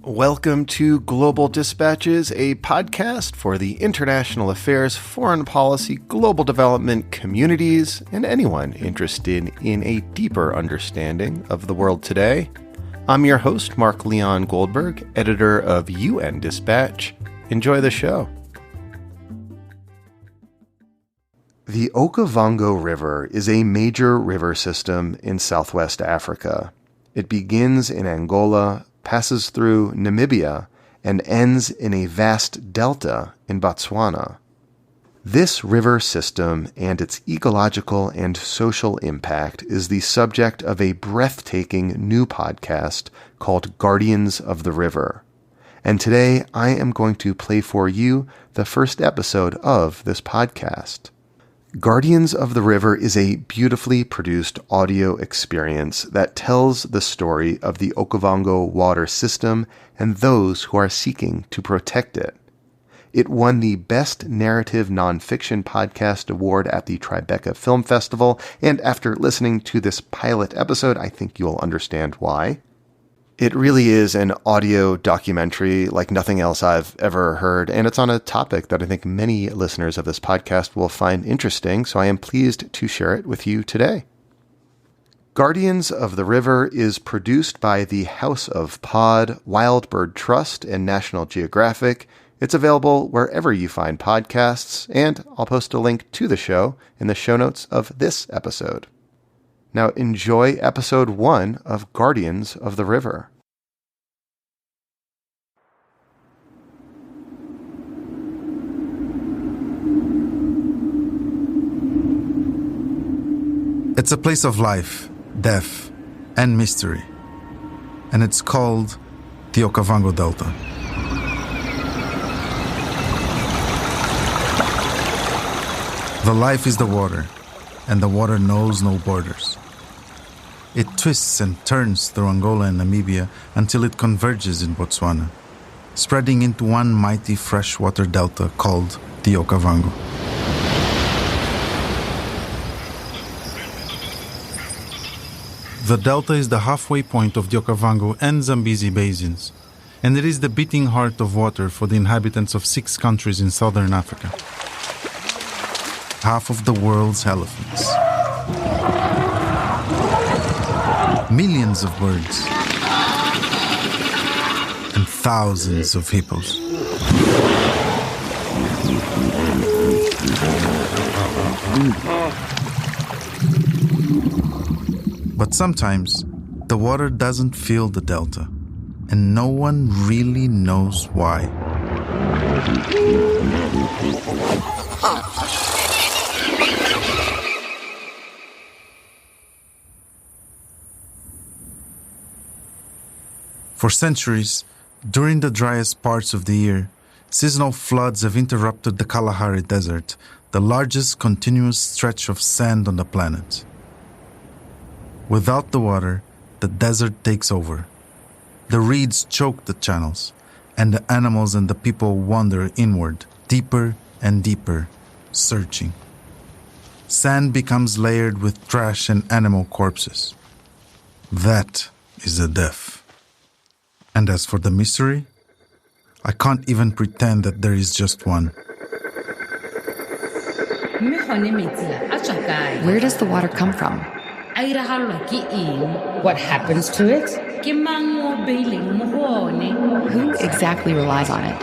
Welcome to Global Dispatches, a podcast for the international affairs, foreign policy, global development, communities, and anyone interested in a deeper understanding of the world today. I'm your host, Mark Leon Goldberg, editor of UN Dispatch. Enjoy the show. The Okavango River is a major river system in southwest Africa. It begins in Angola, passes through Namibia, and ends in a vast delta in Botswana. This river system and its ecological and social impact is the subject of a breathtaking new podcast called Guardians of the River. And today I am going to play for you the first episode of this podcast. Guardians of the River is a beautifully produced audio experience that tells the story of the Okavango water system and those who are seeking to protect it. It won the Best Narrative Nonfiction Podcast Award at the Tribeca Film Festival, and after listening to this pilot episode, I think you'll understand why. It really is an audio documentary like nothing else I've ever heard, and it's on a topic that I think many listeners of this podcast will find interesting, so I am pleased to share it with you today. Guardians of the River is produced by the House of Pod, Wild Bird Trust, and National Geographic. It's available wherever you find podcasts, and I'll post a link to the show in the show notes of this episode. Now enjoy episode 1 of Guardians of the River. It's a place of life, death, and mystery, and it's called the Okavango Delta. The life is the water, and the water knows no borders. It twists and turns through Angola and Namibia until it converges in Botswana, spreading into one mighty freshwater delta called the Okavango. The delta is the halfway point of the Okavango and Zambezi basins, and it is the beating heart of water for the inhabitants of 6 countries in southern Africa. Half of the world's elephants. Millions of birds. And thousands of hippos. But sometimes, the water doesn't fill the delta, and no one really knows why. For centuries, during the driest parts of the year, seasonal floods have interrupted the Kalahari Desert, the largest continuous stretch of sand on the planet. Without the water, the desert takes over. The reeds choke the channels, and the animals and the people wander inward, deeper and deeper, searching. Sand becomes layered with trash and animal corpses. That is the death. And as for the mystery, I can't even pretend that there is just one. Where does the water come from? What happens to it? Who exactly relies on it?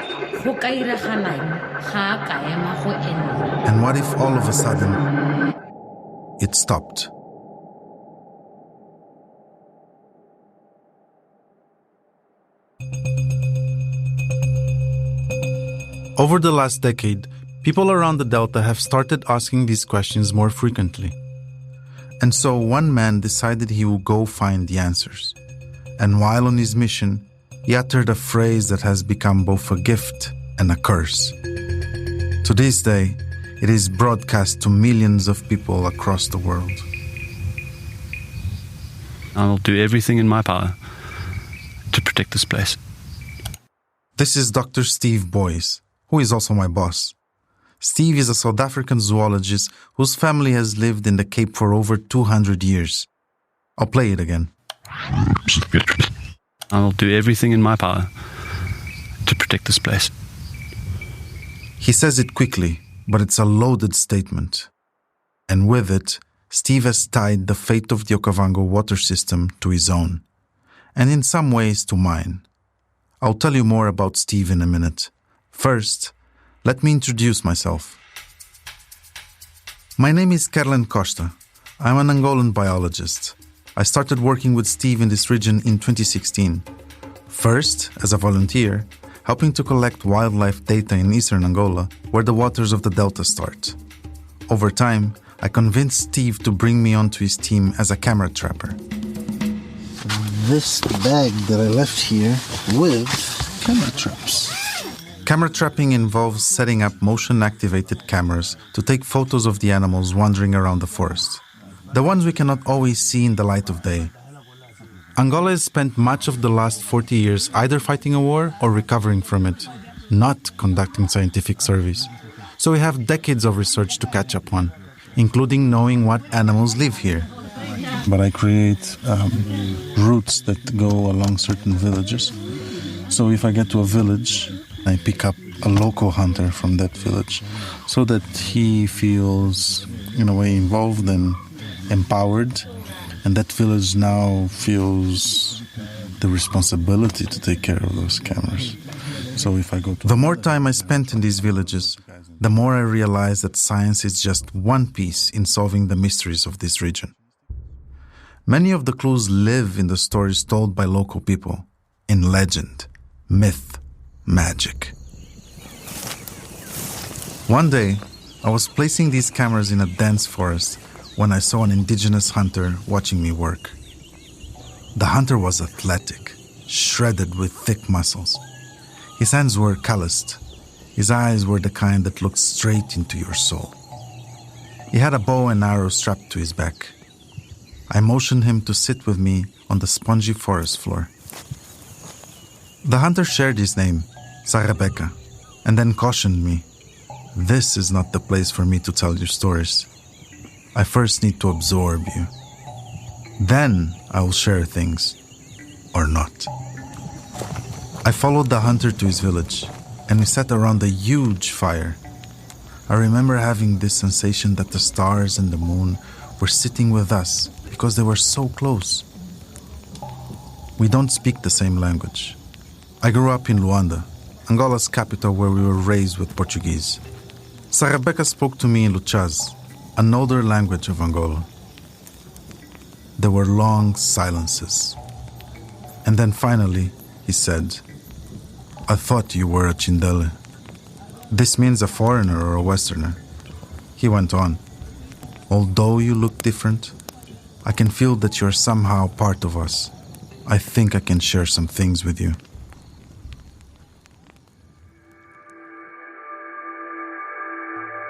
And what if all of a sudden, it stopped? Over the last decade, people around the Delta have started asking these questions more frequently. And so one man decided he would go find the answers. And while on his mission, he uttered a phrase that has become both a gift and a curse. To this day, it is broadcast to millions of people across the world. I'll do everything in my power to protect this place. This is Dr. Steve Boyce, who is also my boss. Steve is a South African zoologist whose family has lived in the Cape for over 200 years. I'll play it again. I'll do everything in my power to protect this place. He says it quickly, but it's a loaded statement. And with it, Steve has tied the fate of the Okavango water system to his own, and in some ways to mine. I'll tell you more about Steve in a minute. First, let me introduce myself. My name is Kerlen Costa. I'm an Angolan biologist. I started working with Steve in this region in 2016. First, as a volunteer, helping to collect wildlife data in eastern Angola, where the waters of the delta start. Over time, I convinced Steve to bring me onto his team as a camera trapper. This bag that I left here with camera traps. Camera trapping involves setting up motion-activated cameras to take photos of the animals wandering around the forest. The ones we cannot always see in the light of day. Angola has spent much of the last 40 years either fighting a war or recovering from it, not conducting scientific surveys. So we have decades of research to catch up on, including knowing what animals live here. But I create routes that go along certain villages. So if I get to a village, I pick up a local hunter from that village so that he feels, in a way, involved and empowered. And that village now feels the responsibility to take care of those cameras. So if I go to... The more time I spent in these villages, the more I realized that science is just one piece in solving the mysteries of this region. Many of the clues live in the stories told by local people, in legend, myth, magic. One day, I was placing these cameras in a dense forest when I saw an indigenous hunter watching me work. The hunter was athletic, shredded with thick muscles. His hands were calloused. His eyes were the kind that looked straight into your soul. He had a bow and arrow strapped to his back. I motioned him to sit with me on the spongy forest floor. The hunter shared his name, Tribeca, and then cautioned me, "This is not the place for me to tell you stories. I first need to absorb you. Then I will share things, or not." I followed the hunter to his village, and we sat around a huge fire. I remember having this sensation that the stars and the moon were sitting with us because they were so close. We don't speak the same language. I grew up in Luanda, Angola's capital, where we were raised with Portuguese. Tribeca spoke to me in Luchaz, an older language of Angola. There were long silences. And then finally, he said, "I thought you were a Chindele." This means a foreigner or a Westerner. He went on, "Although you look different, I can feel that you're somehow part of us. I think I can share some things with you."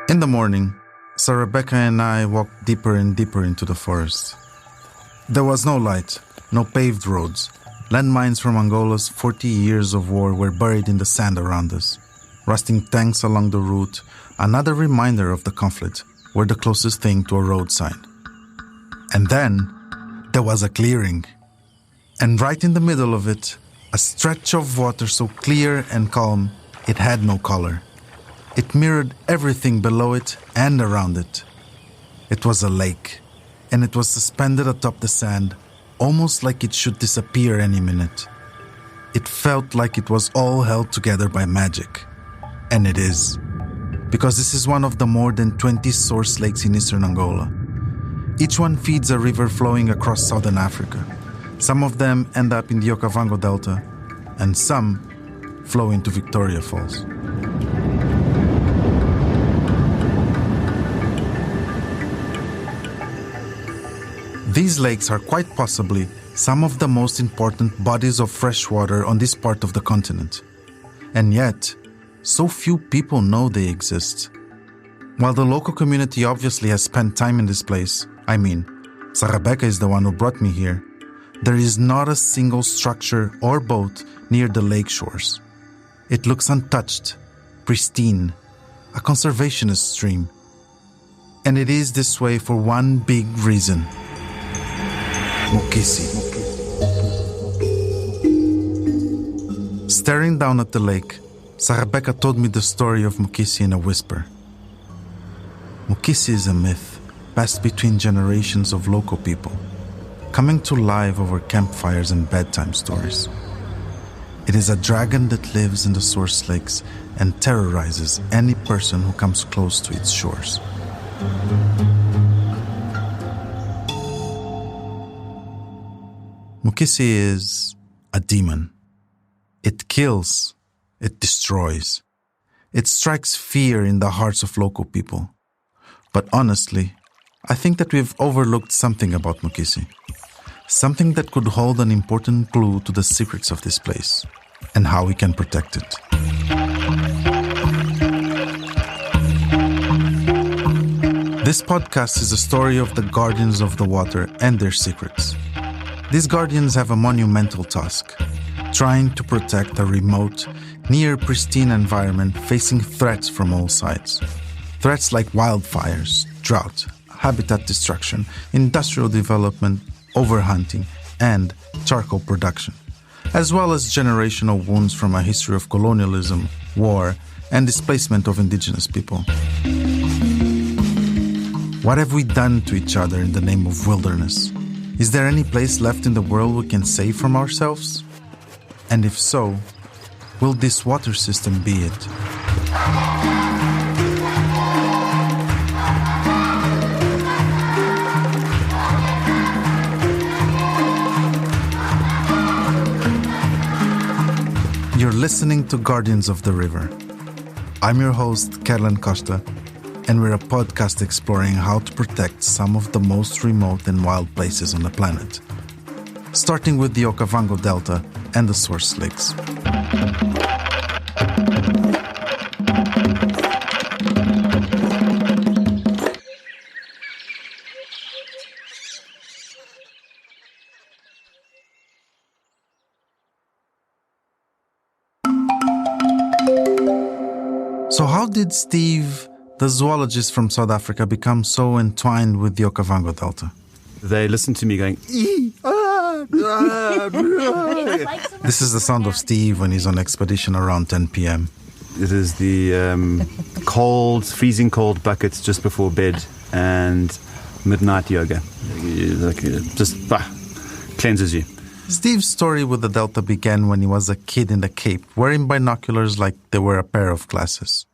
In the morning, Tribeca and I walked deeper and deeper into the forest. There was no light, no paved roads. Landmines from Angola's 40 years of war were buried in the sand around us. Rusting tanks along the route, another reminder of the conflict, were the closest thing to a road sign. And then, there was a clearing. And right in the middle of it, a stretch of water so clear and calm, it had no color. It mirrored everything below it and around it. It was a lake, and it was suspended atop the sand, almost like it should disappear any minute. It felt like it was all held together by magic. And it is. Because this is one of the more than 20 source lakes in eastern Angola. Each one feeds a river flowing across southern Africa. Some of them end up in the Okavango Delta, and some flow into Victoria Falls. These lakes are quite possibly some of the most important bodies of fresh water on this part of the continent. And yet, so few people know they exist. While the local community obviously has spent time in this place, Tribeca is the one who brought me here, there is not a single structure or boat near the lake shores. It looks untouched, pristine, a conservationist stream. And it is this way for one big reason. Mukisi. Staring down at the lake, Tribeca told me the story of Mukisi in a whisper. Mukisi is a myth passed between generations of local people, coming to life over campfires and bedtime stories. It is a dragon that lives in the source lakes and terrorizes any person who comes close to its shores. Mukisi is a demon. It kills, it destroys. It strikes fear in the hearts of local people. But honestly, I think that we've overlooked something about Mukisi. Something that could hold an important clue to the secrets of this place and how we can protect it. This podcast is a story of the guardians of the water and their secrets. These guardians have a monumental task, trying to protect a remote, near pristine environment facing threats from all sides. Threats like wildfires, drought, habitat destruction, industrial development, overhunting, and charcoal production, as well as generational wounds from a history of colonialism, war, and displacement of indigenous people. What have we done to each other in the name of wilderness? Is there any place left in the world we can save from ourselves? And if so, will this water system be it? You're listening to Guardians of the River. I'm your host, Kerlan Costa, and we're a podcast exploring how to protect some of the most remote and wild places on the planet, starting with the Okavango Delta and the source lakes. So how did Steve, the zoologist from South Africa, become so entwined with the Okavango Delta? They listened to me going, This is the sound of Steve when he's on expedition around 10 p.m. It is the cold, freezing cold buckets just before bed and midnight yoga. Just cleanses you. Steve's story with the Delta began when he was a kid in the Cape, wearing binoculars like they were a pair of glasses.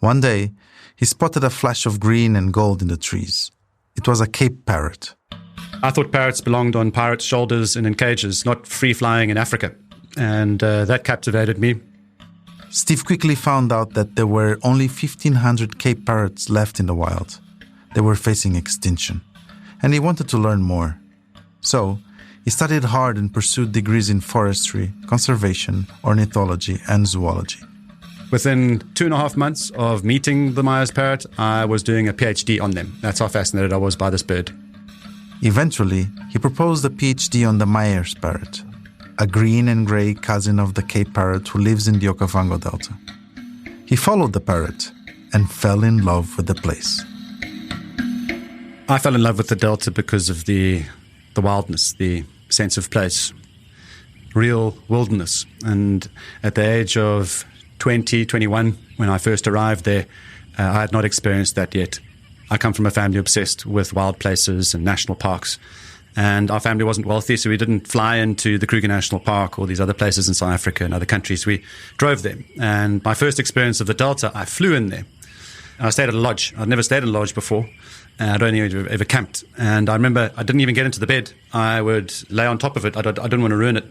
One day, he spotted a flash of green and gold in the trees. It was a Cape parrot. I thought parrots belonged on pirates' shoulders and in cages, not free-flying in Africa. And that captivated me. Steve quickly found out that there were only 1,500 Cape parrots left in the wild. They were facing extinction. And he wanted to learn more. So, he studied hard and pursued degrees in forestry, conservation, ornithology, and zoology. Within 2.5 months of meeting the Myers parrot, I was doing a PhD on them. That's how fascinated I was by this bird. Eventually, he proposed a PhD on the Myers parrot, a green and grey cousin of the Cape parrot who lives in the Okavango Delta. He followed the parrot and fell in love with the place. I fell in love with the Delta because of the wildness, the sense of place, real wilderness. And at the age of 21, when I first arrived there, I had not experienced that yet. I come from a family obsessed with wild places and national parks. And our family wasn't wealthy, so we didn't fly into the Kruger National Park or these other places in South Africa and other countries. We drove there. And my first experience of the Delta, I flew in there. I stayed at a lodge. I'd never stayed in a lodge before. I'd only ever camped. And I remember I didn't even get into the bed. I would lay on top of it. I didn't want to ruin it.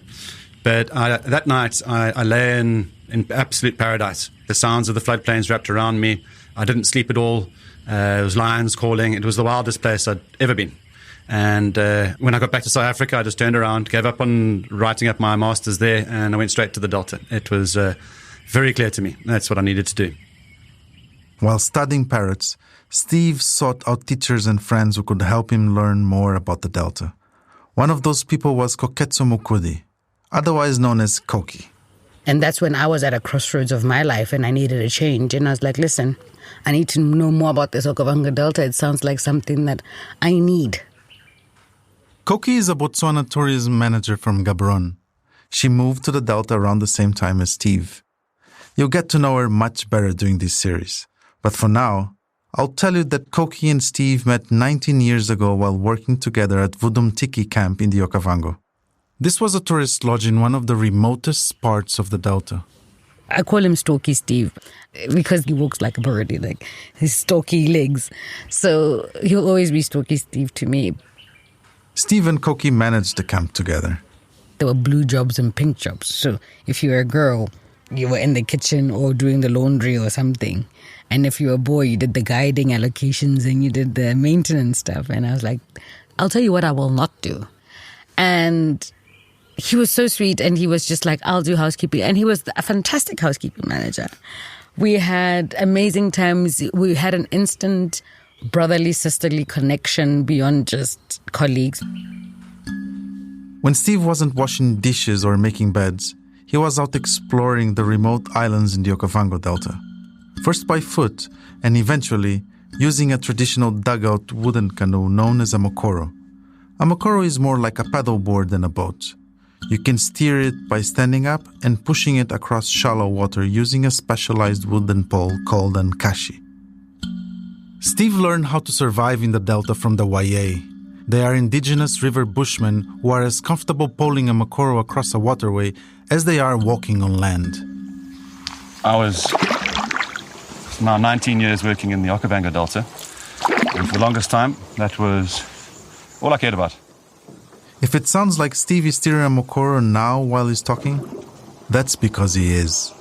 But that night, I lay in absolute paradise. The sounds of the floodplains wrapped around me. I didn't sleep at all. It was lions calling. It was the wildest place I'd ever been. And when I got back to South Africa, I just turned around, gave up on writing up my master's there, and I went straight to the Delta. It was very clear to me. That's what I needed to do. While studying parrots, Steve sought out teachers and friends who could help him learn more about the Delta. One of those people was Koketso Mukudi, otherwise known as Koki. And that's when I was at a crossroads of my life and I needed a change. And I was like, listen, I need to know more about this Okavango Delta. It sounds like something that I need. Koki is a Botswana tourism manager from Gaborone. She moved to the Delta around the same time as Steve. You'll get to know her much better during this series. But for now, I'll tell you that Koki and Steve met 19 years ago while working together at Vudumtiki camp in the Okavango. This was a tourist lodge in one of the remotest parts of the Delta. I call him Stalky Steve because he walks like a birdie, like his stalky legs. So he'll always be Stalky Steve to me. Steve and Koki managed the camp together. There were blue jobs and pink jobs. So if you were a girl, you were in the kitchen or doing the laundry or something. And if you were a boy, you did the guiding allocations and you did the maintenance stuff. And I was like, I'll tell you what I will not do. And he was so sweet, and he was just like, I'll do housekeeping. And he was a fantastic housekeeping manager. We had amazing times. We had an instant brotherly, sisterly connection beyond just colleagues. When Steve wasn't washing dishes or making beds, he was out exploring the remote islands in the Okavango Delta. First by foot, and eventually using a traditional dugout wooden canoe known as a mokoro. A mokoro is more like a paddleboard than a boat. You can steer it by standing up and pushing it across shallow water using a specialized wooden pole called an kashi. Steve learned how to survive in the Delta from the Waye. They are indigenous river bushmen who are as comfortable poling a mokoro across a waterway as they are walking on land. I was now 19 years working in the Okavango Delta, and for the longest time, that was all I cared about. If it sounds like Steve is steering a mokoro now while he's talking, that's because he is.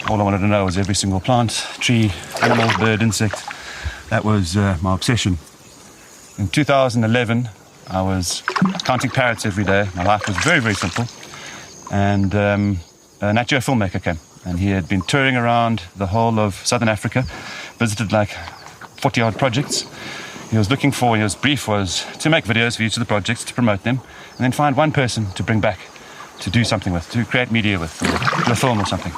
All I wanted to know was every single plant, tree, animal, bird, insect. That was my obsession. In 2011, I was counting parrots every day. My life was very, very simple. And a Nat Geo filmmaker came, and he had been touring around the whole of Southern Africa, visited like 40-odd projects. His brief was to make videos for each of the projects, to promote them, and then find one person to bring back, to do something with, to create media with, or do a film or something.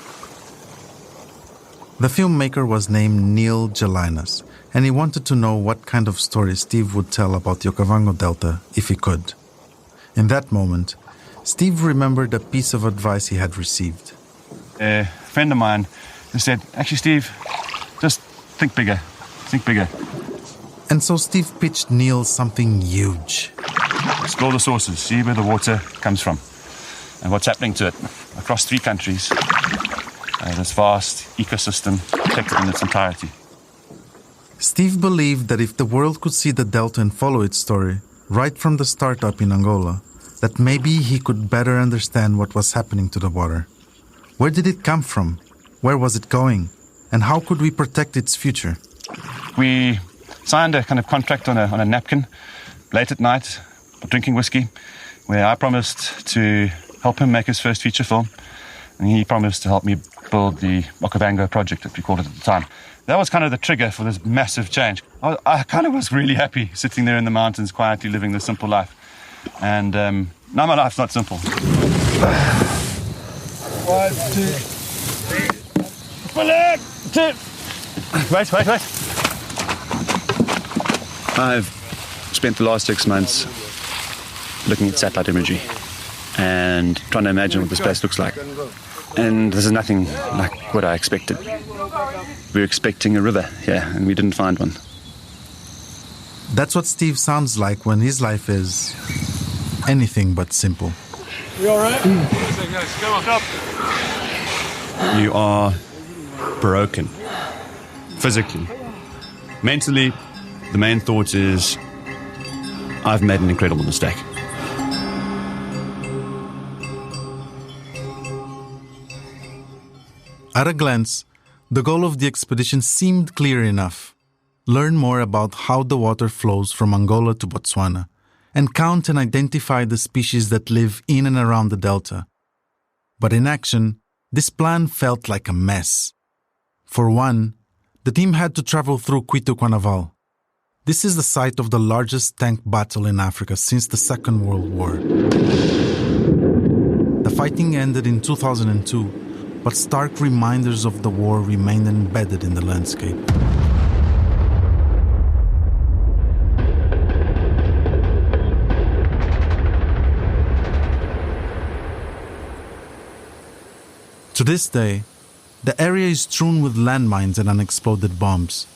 The filmmaker was named Neil Gelinas, and he wanted to know what kind of story Steve would tell about the Okavango Delta if he could. In that moment, Steve remembered a piece of advice he had received. A friend of mine said, actually, Steve, just think bigger, think bigger. And so Steve pitched Neil something huge. Explore the sources, see where the water comes from and what's happening to it across 3 countries. This vast ecosystem protected in its entirety. Steve believed that if the world could see the Delta and follow its story, right from the startup in Angola, that maybe he could better understand what was happening to the water. Where did it come from? Where was it going? And how could we protect its future? We signed a kind of contract on a napkin late at night, drinking whiskey, where I promised to help him make his first feature film, and he promised to help me build the Okavango project, that we called it at the time. That was kind of the trigger for this massive change. I kind of was really happy sitting there in the mountains, quietly living this simple life. And now my life's not simple. 1, 2, 3. Wait. I've spent the last 6 months looking at satellite imagery and trying to imagine what this place looks like. And this is nothing like what I expected. We were expecting a river here, and we didn't find one. That's what Steve sounds like when his life is anything but simple. You all right? You are broken. Physically. Mentally, the main thought is, I've made an incredible mistake. At a glance, the goal of the expedition seemed clear enough. Learn more about how the water flows from Angola to Botswana, and count and identify the species that live in and around the Delta. But in action, this plan felt like a mess. For one, the team had to travel through Cuito-Cuanavale. This is the site of the largest tank battle in Africa since the Second World War. The fighting ended in 2002, but stark reminders of the war remained embedded in the landscape. To this day, the area is strewn with landmines and unexploded bombs.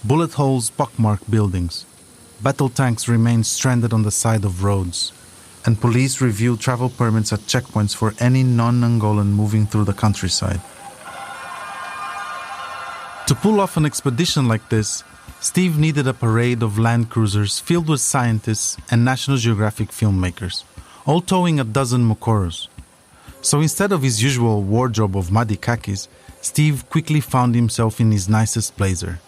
Bullet holes pockmark buildings. Battle tanks remain stranded on the side of roads. And police review travel permits at checkpoints for any non-Angolan moving through the countryside. To pull off an expedition like this, Steve needed a parade of land cruisers filled with scientists and National Geographic filmmakers, all towing a dozen Mokoros. So instead of his usual wardrobe of muddy khakis, Steve quickly found himself in his nicest blazer.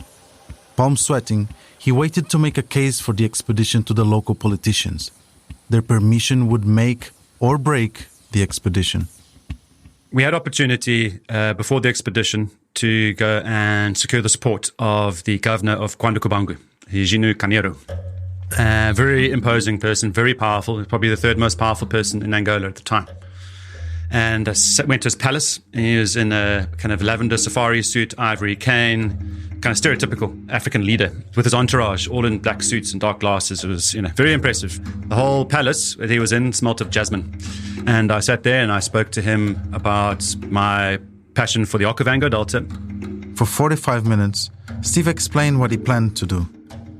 Palm sweating, he waited to make a case for the expedition to the local politicians. Their permission would make or break the expedition. We had opportunity before the expedition to go and secure the support of the governor of Okavango, Hijinu Kanero. Very imposing person, very powerful, probably the third most powerful person in Angola at the time. And I went to his palace. He was in a kind of lavender safari suit, ivory cane, kind of stereotypical African leader with his entourage, all in black suits and dark glasses. It was, very impressive. The whole palace that he was in smelt of jasmine. And I sat there and I spoke to him about my passion for the Okavango Delta. For 45 minutes, Steve explained what he planned to do.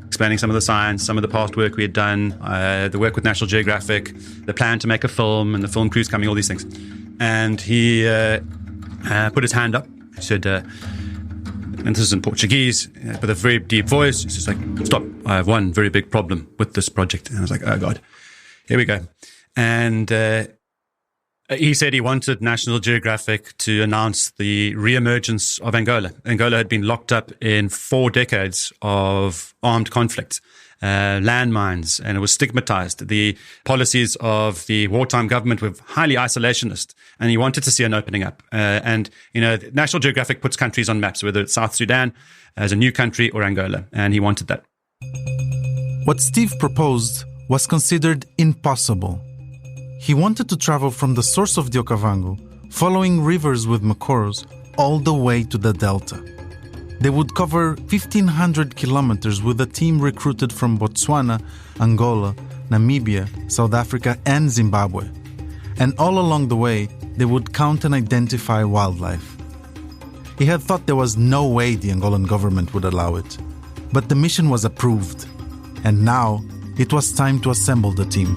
Explaining some of the science, some of the past work we had done, the work with National Geographic, the plan to make a film and the film crews coming, all these things. And he put his hand up. He said, and this is in Portuguese, with a very deep voice. He says, stop, I have one very big problem with this project. And I was like, oh God, here we go. And he said he wanted National Geographic to announce the re-emergence of Angola. Angola had been locked up in 4 decades of armed conflict, landmines, and it was stigmatized. The policies of the wartime government were highly isolationist, and he wanted to see an opening up. National Geographic puts countries on maps, whether it's South Sudan as a new country or Angola, and he wanted that. What Steve proposed was considered impossible. He wanted to travel from the source of the Okavango, following rivers with Mokoros, all the way to the delta. They would cover 1,500 kilometers with a team recruited from Botswana, Angola, Namibia, South Africa, and Zimbabwe. And all along the way, they would count and identify wildlife. He had thought there was no way the Angolan government would allow it. But the mission was approved. And now, it was time to assemble the team.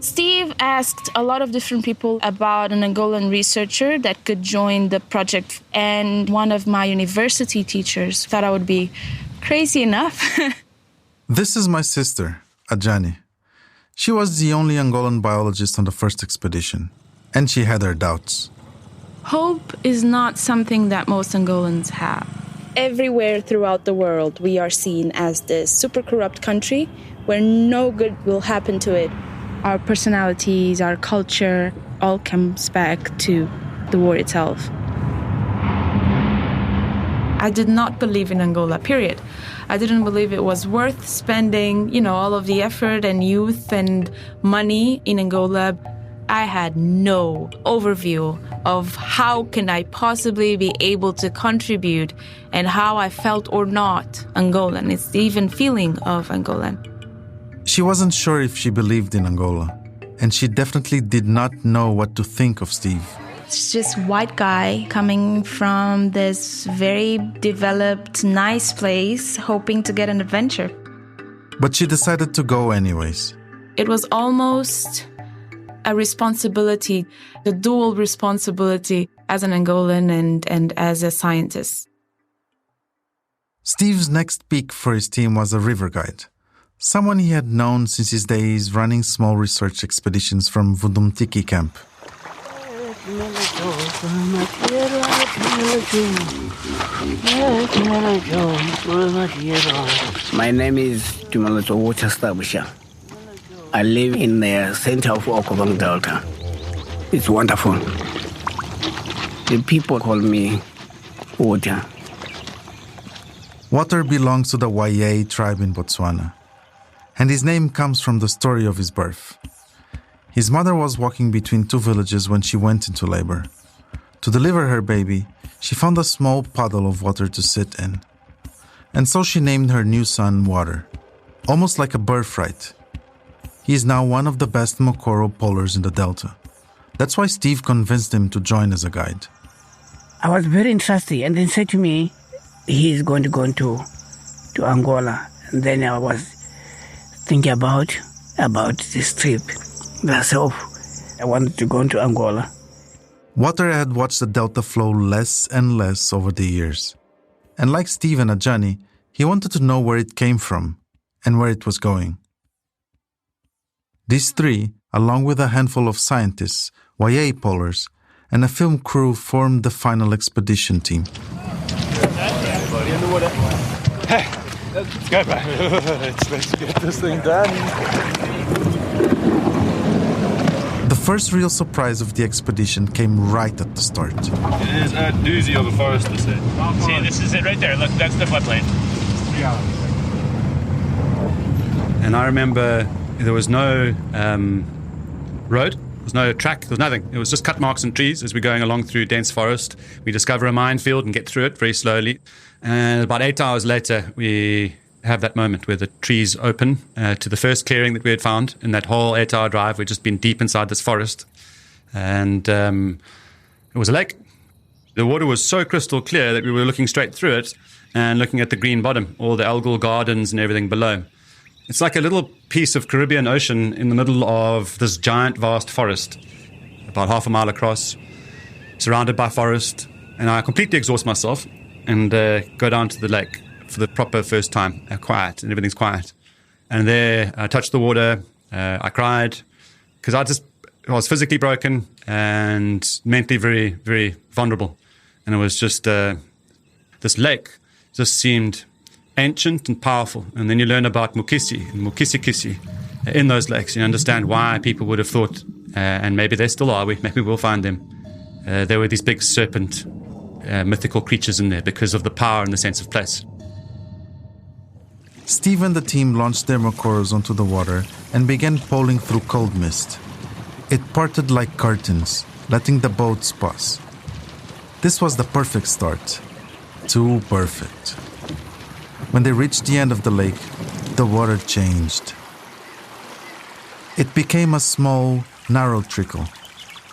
Steve asked a lot of different people about an Angolan researcher that could join the project. And one of my university teachers thought I would be crazy enough. This is my sister, Ajani. She was the only Angolan biologist on the first expedition, and she had her doubts. Hope is not something that most Angolans have. Everywhere throughout the world, we are seen as this super corrupt country where no good will happen to it. Our personalities, our culture, all comes back to the war itself. I did not believe in Angola, period. I didn't believe it was worth spending, all of the effort and youth and money in Angola. I had no overview of how can I possibly be able to contribute and how I felt or not Angolan. It's the even feeling of Angolan. She wasn't sure if she believed in Angola, and she definitely did not know what to think of Steve. It's just white guy coming from this very developed, nice place, hoping to get an adventure. But she decided to go anyways. It was almost a responsibility, a dual responsibility as an Angolan and as a scientist. Steve's next pick for his team was a river guide. Someone he had known since his days running small research expeditions from Vundumtiki camp. My name is Tumalato Waterstabusha. I live in the center of Okavango Delta. It's wonderful. The people call me Water. Water belongs to the Waye tribe in Botswana, and his name comes from the story of his birth. His mother was walking between 2 villages when she went into labor. To deliver her baby, she found a small puddle of water to sit in. And so she named her new son Water, almost like a birthright. He is now one of the best Mokoro polars in the Delta. That's why Steve convinced him to join as a guide. I was very interested, and then said to me, he is going to go to Angola. And then I was thinking about this trip. So I wanted to go to Angola. Water had watched the delta flow less and less over the years. And like Steve and Ajani, he wanted to know where it came from and where it was going. These three, along with a handful of scientists, YA pollers, and a film crew formed the final expedition team. Hey, let's go, bro. Let's get this thing done. The first real surprise of the expedition came right at the start. It is a doozy of a forest, this is. See, this is it right there. Look, that's the floodplain. Yeah. And I remember there was no road, there was no track, there was nothing. It was just cut marks and trees as we're going along through dense forest. We discover a minefield and get through it very slowly. And about 8 hours later, we have that moment where the trees open to the first clearing that we had found in that whole 8-hour drive. We'd just been deep inside this forest. And it was a lake. The water was so crystal clear that we were looking straight through it and looking at the green bottom, all the algal gardens and everything below. It's like a little piece of Caribbean Ocean in the middle of this giant, vast forest, about half a mile across, surrounded by forest. And I completely exhaust myself and go down to the lake for the proper first time, quiet, and everything's quiet. And there, I touched the water, I cried, because I was physically broken and mentally very, very vulnerable. And it was just, this lake just seemed ancient and powerful. And then you learn about Mukisi and Mukisikisi in those lakes. You understand why people would have thought, and maybe they still are, maybe we'll find them. There were these big serpent mythical creatures in there because of the power and the sense of place. Steve and the team launched their Mokoros onto the water and began poling through cold mist. It parted like curtains, letting the boats pass. This was the perfect start. Too perfect. When they reached the end of the lake, the water changed. It became a small, narrow trickle,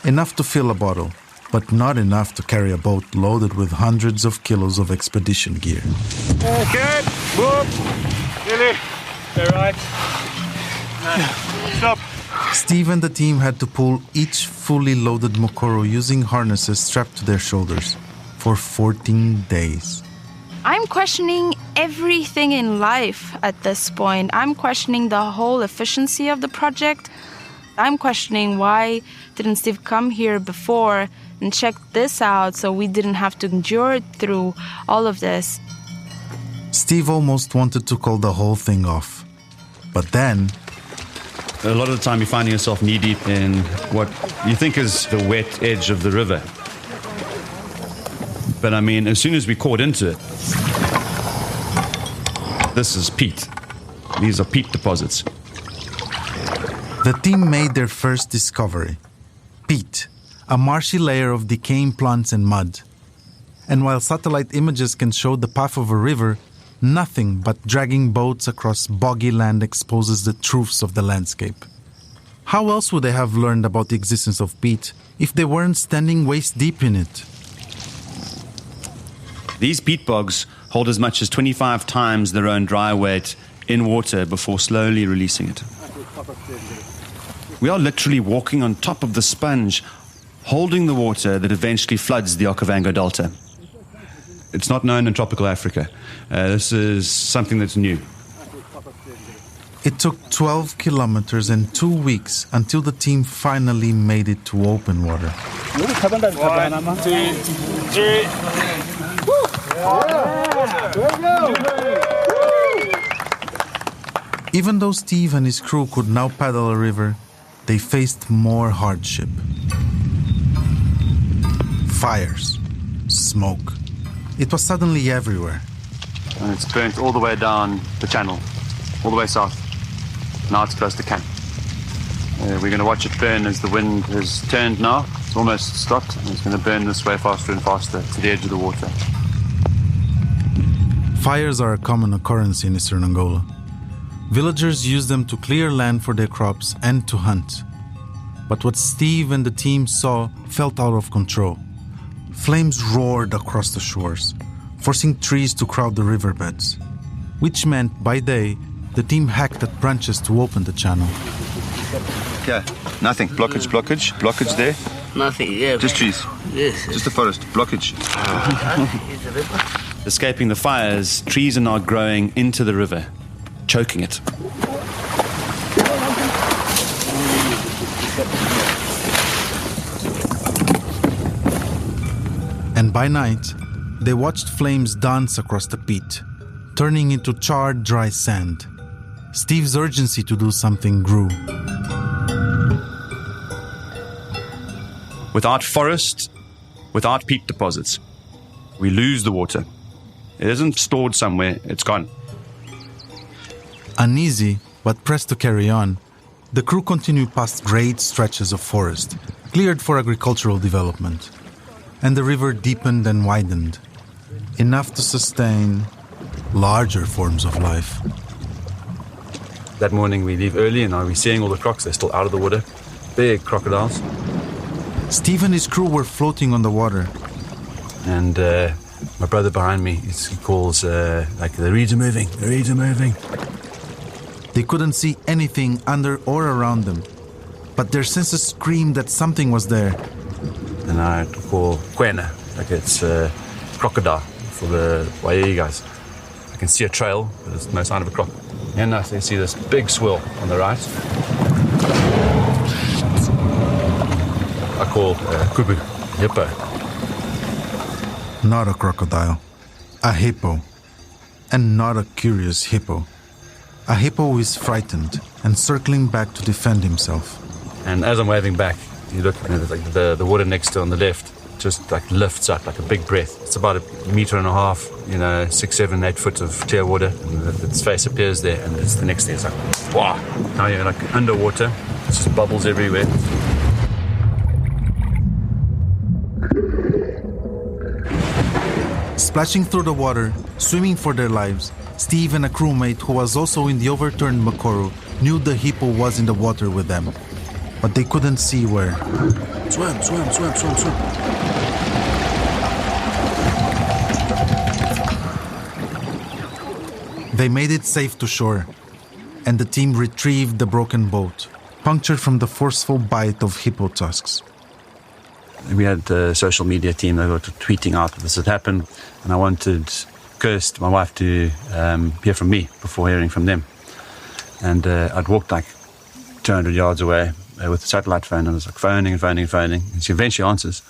enough to fill a bottle, but not enough to carry a boat loaded with hundreds of kilos of expedition gear. Okay, move. Really? All right. Stop. Steve and the team had to pull each fully loaded Mokoro using harnesses strapped to their shoulders for 14 days. I'm questioning everything in life at this point. I'm questioning the whole efficiency of the project. I'm questioning why didn't Steve come here before and check this out so we didn't have to endure through all of this. Steve almost wanted to call the whole thing off. But then... A lot of the time you're finding yourself knee-deep in what you think is the wet edge of the river. But I mean, as soon as we caught into it, this is peat. These are peat deposits. The team made their first discovery. Peat, a marshy layer of decaying plants and mud. And while satellite images can show the path of a river, nothing but dragging boats across boggy land exposes the truths of the landscape. How else would they have learned about the existence of peat if they weren't standing waist deep in it? These peat bogs hold as much as 25 times their own dry weight in water before slowly releasing it. We are literally walking on top of the sponge, holding the water that eventually floods the Okavango Delta. It's not known in tropical Africa. This is something that's new. It took 12 kilometers and 2 weeks until the team finally made it to open water. 1, 2, 3. Even though Steve and his crew could now paddle a river, they faced more hardship. Fires, smoke. It was suddenly everywhere. And it's burnt all the way down the channel, all the way south. Now it's close to camp. We're going to watch it burn as the wind has turned now. It's almost stopped, and it's going to burn this way faster and faster to the edge of the water. Fires are a common occurrence in eastern Angola. Villagers use them to clear land for their crops and to hunt. But what Steve and the team saw felt out of control. Flames roared across the shores, forcing trees to crowd the riverbeds, which meant by day, the team hacked at branches to open the channel. Yeah, nothing. Blockage there. Nothing, yeah. Just trees. Yes. Just a forest. Blockage. Escaping the fires, trees are now growing into the river, choking it. And by night, they watched flames dance across the pit, turning into charred, dry sand. Steve's urgency to do something grew. Without forest, without peat deposits, we lose the water. It isn't stored somewhere, it's gone. Uneasy, but pressed to carry on, the crew continued past great stretches of forest, cleared for agricultural development. And the river deepened and widened, enough to sustain larger forms of life. That morning we leave early and we're seeing all the crocs. They're still out of the water. Big crocodiles. Steve and his crew were floating on the water. And my brother behind me, he calls, like, the reeds are moving, the reeds are moving. They couldn't see anything under or around them, but their senses screamed that something was there. And I call Kwena, like it's crocodile for the Waii guys. I can see a trail, but there's no sign of a croc. And I see this big swirl on the right. I call Kubu, hippo. Not a crocodile, a hippo. And not a curious hippo. A hippo who is frightened and circling back to defend himself. And as I'm waving back, you look, and it's like the water next to on the left just like lifts up like a big breath. It's about 1.5 meters, 6, 7, 8 foot of clear water, and its face appears there, and it's the next thing. It's like, wow! Now you're like underwater. It's just bubbles everywhere. Splashing through the water, swimming for their lives, Steve and a crewmate who was also in the overturned Makoro knew the hippo was in the water with them. But they couldn't see where. Swim. They made it safe to shore, and the team retrieved the broken boat, punctured from the forceful bite of hippo tusks. We had the social media team that were tweeting out that this had happened, and I wanted Kirst, my wife, to hear from me before hearing from them. And I'd walked like 200 yards away with the satellite phone, and I was like phoning. And she eventually answers,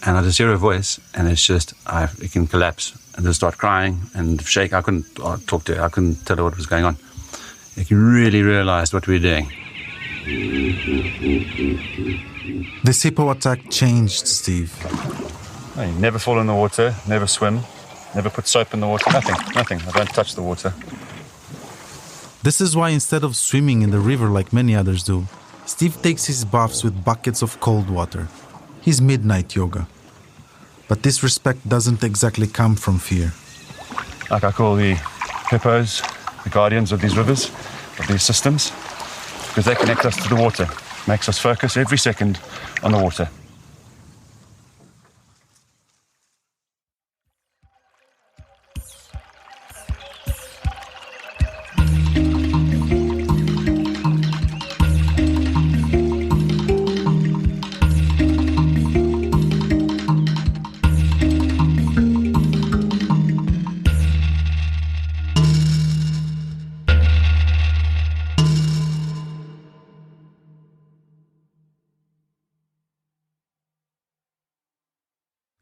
and I just hear her voice, and it's just, it can collapse and just start crying and shake. I couldn't talk to her. I couldn't tell her what was going on. Like, you really realized what we were doing. This hippo attack changed Steve. No, you never fall in the water, never swim, never put soap in the water, nothing. I don't touch the water. This is why instead of swimming in the river like many others do, Steve takes his baths with buckets of cold water. His midnight yoga. But this respect doesn't exactly come from fear. Like I call the hippos, the guardians of these rivers, of these systems, because they connect us to the water, makes us focus every second on the water.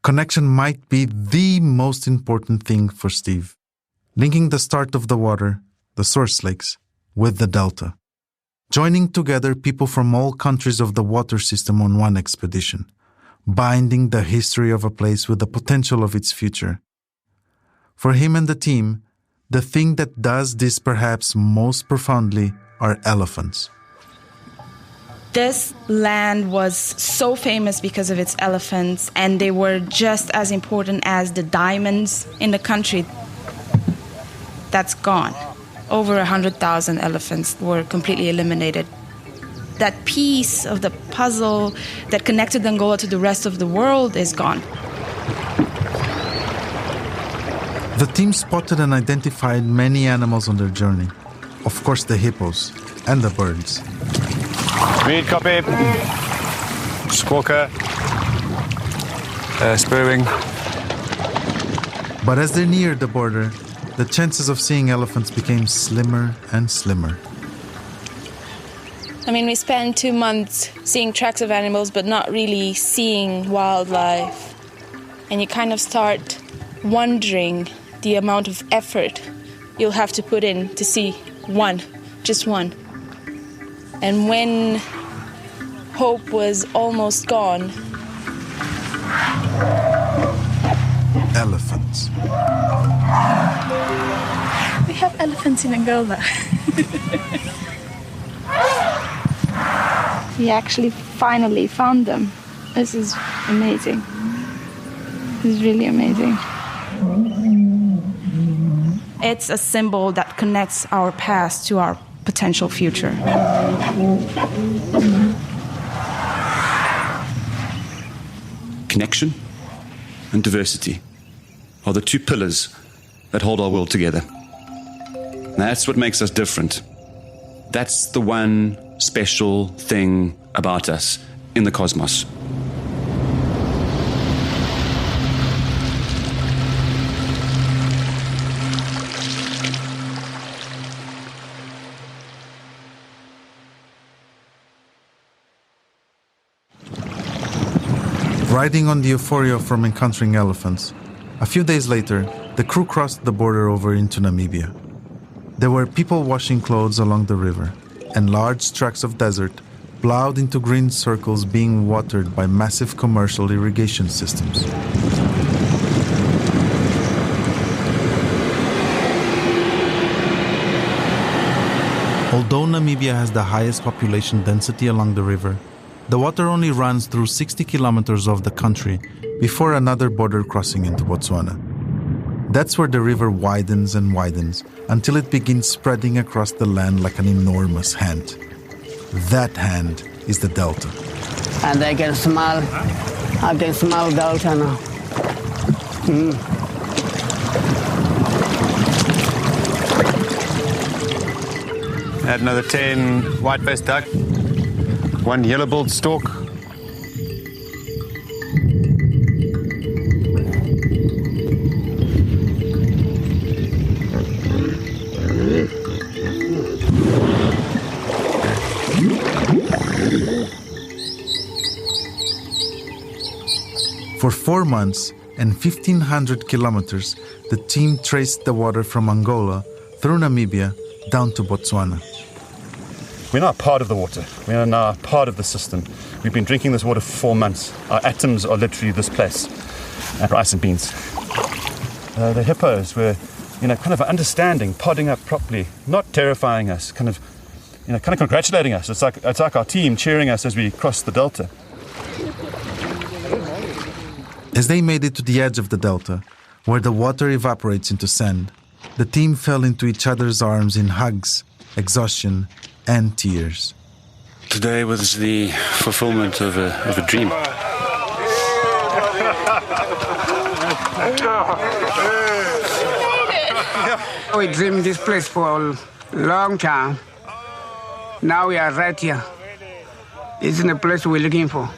Connection might be the most important thing for Steve, linking the start of the water, the source lakes, with the delta. Joining together people from all countries of the water system on one expedition, binding the history of a place with the potential of its future. For him and the team, the thing that does this perhaps most profoundly are elephants. This land was so famous because of its elephants, and they were just as important as the diamonds in the country. That's gone. Over 100,000 elephants were completely eliminated. That piece of the puzzle that connected Angola to the rest of the world is gone. The team spotted and identified many animals on their journey. Of course, the hippos and the birds. Read copy. Squawker. Spurring. But as they neared the border, the chances of seeing elephants became slimmer and slimmer. I mean, we spent 2 months seeing tracks of animals, but not really seeing wildlife. And you kind of start wondering the amount of effort you'll have to put in to see one, just one. And when hope was almost gone, elephants. We have elephants in Angola. We actually finally found them. This is amazing. This is really amazing. It's a symbol that connects our past to our potential future. Connection and diversity are the two pillars that hold our world together. That's what makes us different. That's the one special thing about us in the cosmos. Riding on the euphoria from encountering elephants, a few days later, the crew crossed the border over into Namibia. There were people washing clothes along the river, and large tracts of desert plowed into green circles being watered by massive commercial irrigation systems. Although Namibia has the highest population density along the river, the water only runs through 60 kilometers of the country before another border crossing into Botswana. That's where the river widens and widens until it begins spreading across the land like an enormous hand. That hand is the delta. And I can smell delta now. Add another 10 white-faced duck, 1 yellow-billed stork. For 4 months and 1,500 kilometers, the team traced the water from Angola through Namibia down to Botswana. We're now part of the water. We are now part of the system. We've been drinking this water for 4 months. Our atoms are literally this place, and rice and beans. The hippos were, kind of understanding, podding up properly, not terrifying us, kind of congratulating us. It's like our team cheering us as we cross the delta. As they made it to the edge of the delta, where the water evaporates into sand, the team fell into each other's arms in hugs, exhaustion, and tears. Today was the fulfillment of a dream. We dreamed this place for a long time. Now we are right here. This is the place we're looking for.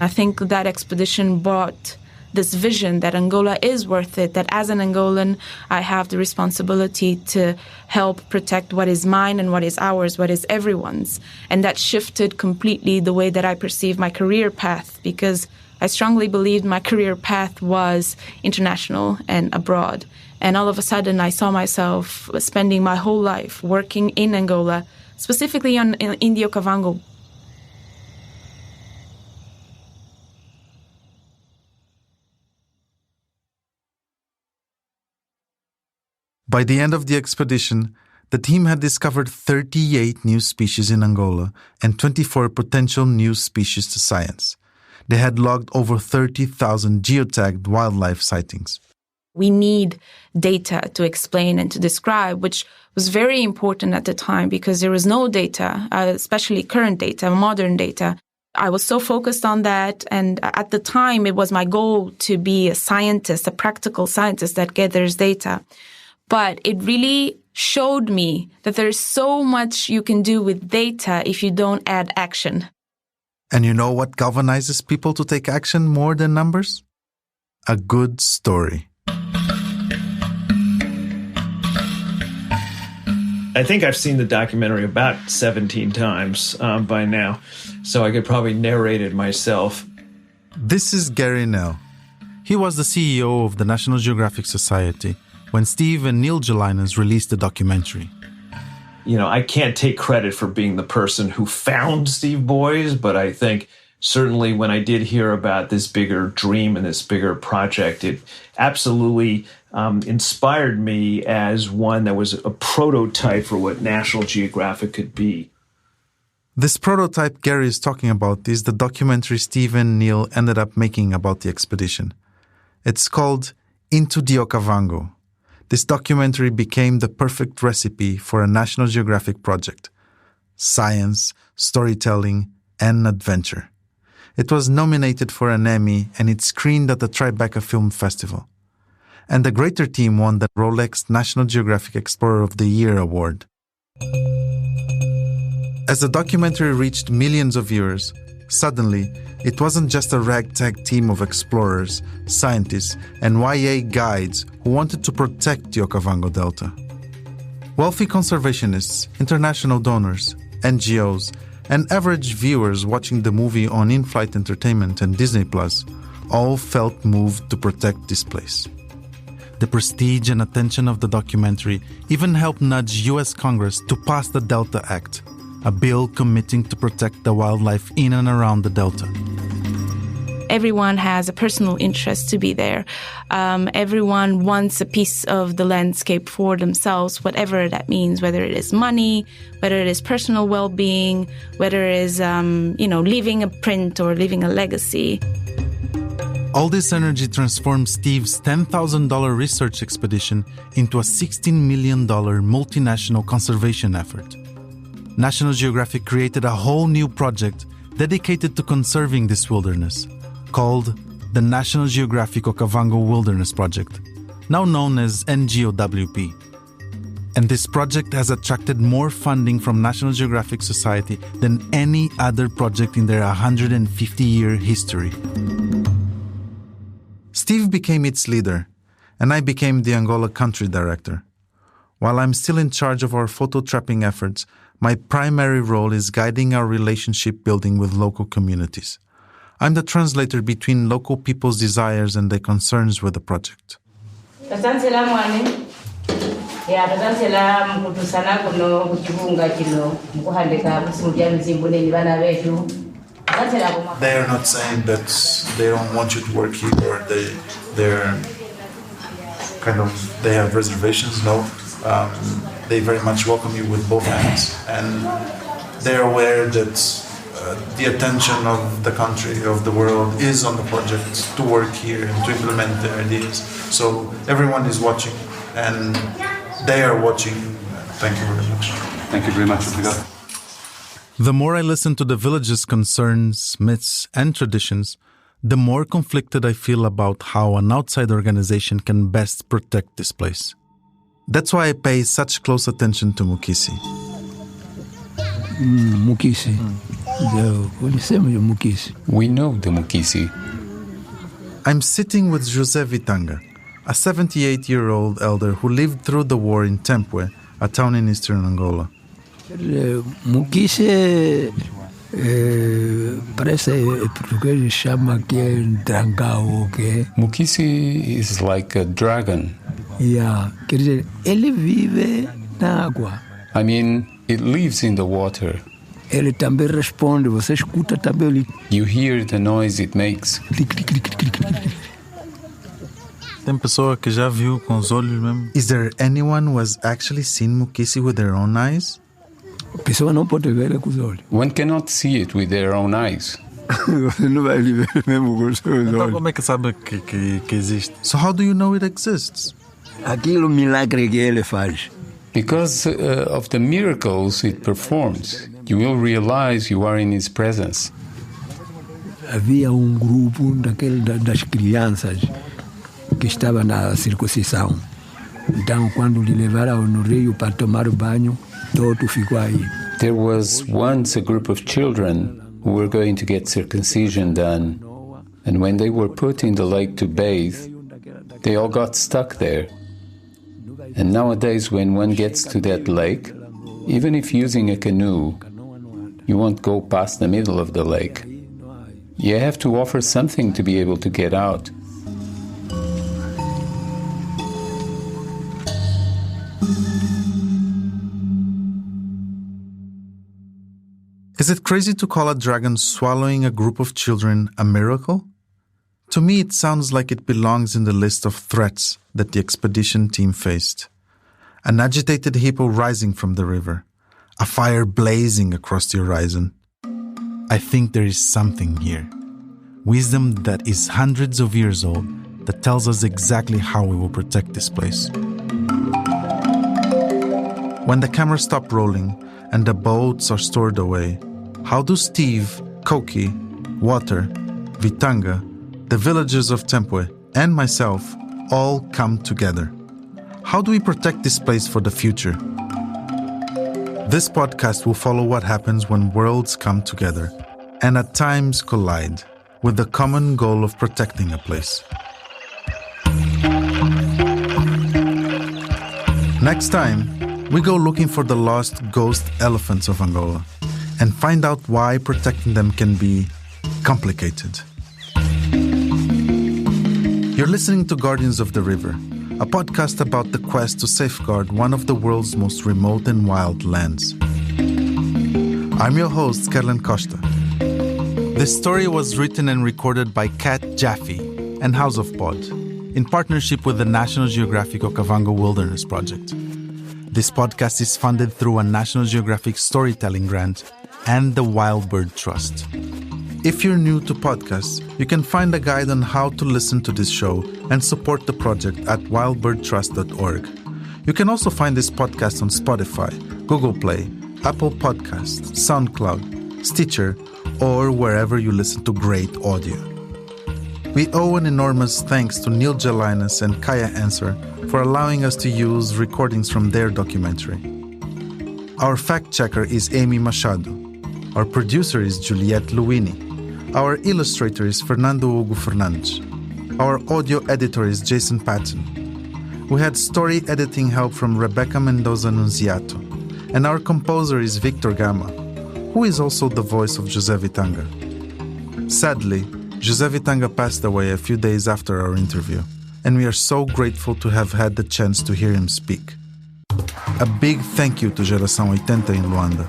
I think that expedition brought this vision that Angola is worth it, that as an Angolan, I have the responsibility to help protect what is mine and what is ours, what is everyone's. And that shifted completely the way that I perceive my career path, because I strongly believed my career path was international and abroad. And all of a sudden, I saw myself spending my whole life working in Angola, specifically in the Okavango. By the end of the expedition, the team had discovered 38 new species in Angola and 24 potential new species to science. They had logged over 30,000 geotagged wildlife sightings. We need data to explain and to describe, which was very important at the time because there was no data, especially current data, modern data. I was so focused on that. And at the time, it was my goal to be a scientist, a practical scientist that gathers data. But it really showed me that there's so much you can do with data if you don't add action. And you know what galvanizes people to take action more than numbers? A good story. I think I've seen the documentary about 17 times by now, so I could probably narrate it myself. This is Gary Nell. He was the CEO of the National Geographic Society when Steve and Neil Gelinas released the documentary. You know, I can't take credit for being the person who found Steve Boys, but I think certainly when I did hear about this bigger dream and this bigger project, it absolutely inspired me as one that was a prototype for what National Geographic could be. This prototype Gary is talking about is the documentary Steve and Neil ended up making about the expedition. It's called Into the Okavango. This documentary became the perfect recipe for a National Geographic project. Science, storytelling, and adventure. It was nominated for an Emmy and it screened at the Tribeca Film Festival. And the Greater team won the Rolex National Geographic Explorer of the Year award. As the documentary reached millions of viewers, suddenly, it wasn't just a ragtag team of explorers, scientists, and YA guides who wanted to protect the Okavango Delta. Wealthy conservationists, international donors, NGOs, and average viewers watching the movie on in-flight entertainment and Disney Plus all felt moved to protect this place. The prestige and attention of the documentary even helped nudge U.S. Congress to pass the Delta Act, a bill committing to protect the wildlife in and around the Delta. Everyone has a personal interest to be there. Everyone wants a piece of the landscape for themselves, whatever that means, whether it is money, whether it is personal well-being, whether it is, leaving a print or leaving a legacy. All this energy transformed Steve's $10,000 research expedition into a $16 million multinational conservation effort. National Geographic created a whole new project dedicated to conserving this wilderness, called the National Geographic Okavango Wilderness Project, now known as NGOWP. And this project has attracted more funding from National Geographic Society than any other project in their 150-year history. Steve became its leader, and I became the Angola country director. While I'm still in charge of our photo trapping efforts, my primary role is guiding our relationship building with local communities. I'm the translator between local people's desires and their concerns with the project. They are not saying that they don't want you to work here or they have reservations. No, they very much welcome you with both hands, and they're aware that the attention of the country, of the world, is on the project to work here and to implement their ideas. So everyone is watching, and they are watching. Thank you very much. Thank you very much. Obrigado. The more I listen to the village's concerns, myths, and traditions, the more conflicted I feel about how an outside organization can best protect this place. That's why I pay such close attention to Mukisi. Mukisi. We know the Mukisi. I'm sitting with José Vitanga, a 78-year-old elder who lived through the war in Tempwe, a town in eastern Angola. Mukisi parece português chama que é dragão, que Mukisi is like a dragon. Yeah, quer dizer, ele vive na água. I mean, it lives in the water. Ele também responde, você escuta também ele. You hear the noise it makes. Tem pessoa que já viu com os olhos mesmo. Is there anyone who has actually seen Mukisi with their own eyes? A pessoa não pode ver com os olhos. One cannot see it with their own eyes. Você não vai lhe ver mesmo com os seus Então olhos. como é que sabe que existe? So how do you know it exists? Aquilo milagre que ele faz. Because of the miracles it performs, you will realize you are in His presence. Havia grupo das crianças que estava na circuncisão. Então, quando lhe levaram no rio para tomar o banho, todo ficou aí. There was once a group of children who were going to get circumcision done, and when they were put in the lake to bathe, they all got stuck there. And nowadays, when one gets to that lake, even if using a canoe, you won't go past the middle of the lake. You have to offer something to be able to get out. Is it crazy to call a dragon swallowing a group of children a miracle? To me, it sounds like it belongs in the list of threats that the expedition team faced. An agitated hippo rising from the river, a fire blazing across the horizon. I think there is something here. Wisdom that is hundreds of years old that tells us exactly how we will protect this place. When the camera stopped rolling and the boats are stored away, how do Steve, Koki, Water, Vitanga, the villagers of Tempwe, and myself all come together? How do we protect this place for the future? This podcast will follow what happens when worlds come together and at times collide with the common goal of protecting a place. Next time, we go looking for the lost ghost elephants of Angola and find out why protecting them can be complicated. You're listening to Guardians of the River, a podcast about the quest to safeguard one of the world's most remote and wild lands. I'm your host, Kerlen Costa. This story was written and recorded by Kat Jaffe and House of Pod in partnership with the National Geographic Okavango Wilderness Project. This podcast is funded through a National Geographic storytelling grant and the Wild Bird Trust. If you're new to podcasts, you can find a guide on how to listen to this show and support the project at wildbirdtrust.org. You can also find this podcast on Spotify, Google Play, Apple Podcasts, SoundCloud, Stitcher, or wherever you listen to great audio. We owe an enormous thanks to Neil Jelinas and Kaya Answer for allowing us to use recordings from their documentary. Our fact-checker is Amy Machado. Our producer is Juliette Luini. Our illustrator is Fernando Hugo Fernandes. Our audio editor is Jason Patton. We had story editing help from Rebecca Mendoza Nunziato. And our composer is Victor Gama, who is also the voice of José Vitanga. Sadly, José Vitanga passed away a few days after our interview, and we are so grateful to have had the chance to hear him speak. A big thank you to Geração 80 in Luanda.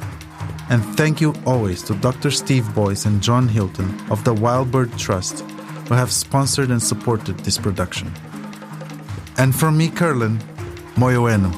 And thank you always to Dr. Steve Boyce and John Hilton of the Wild Bird Trust, who have sponsored and supported this production. And from me, Kerlen, Moyo Eno.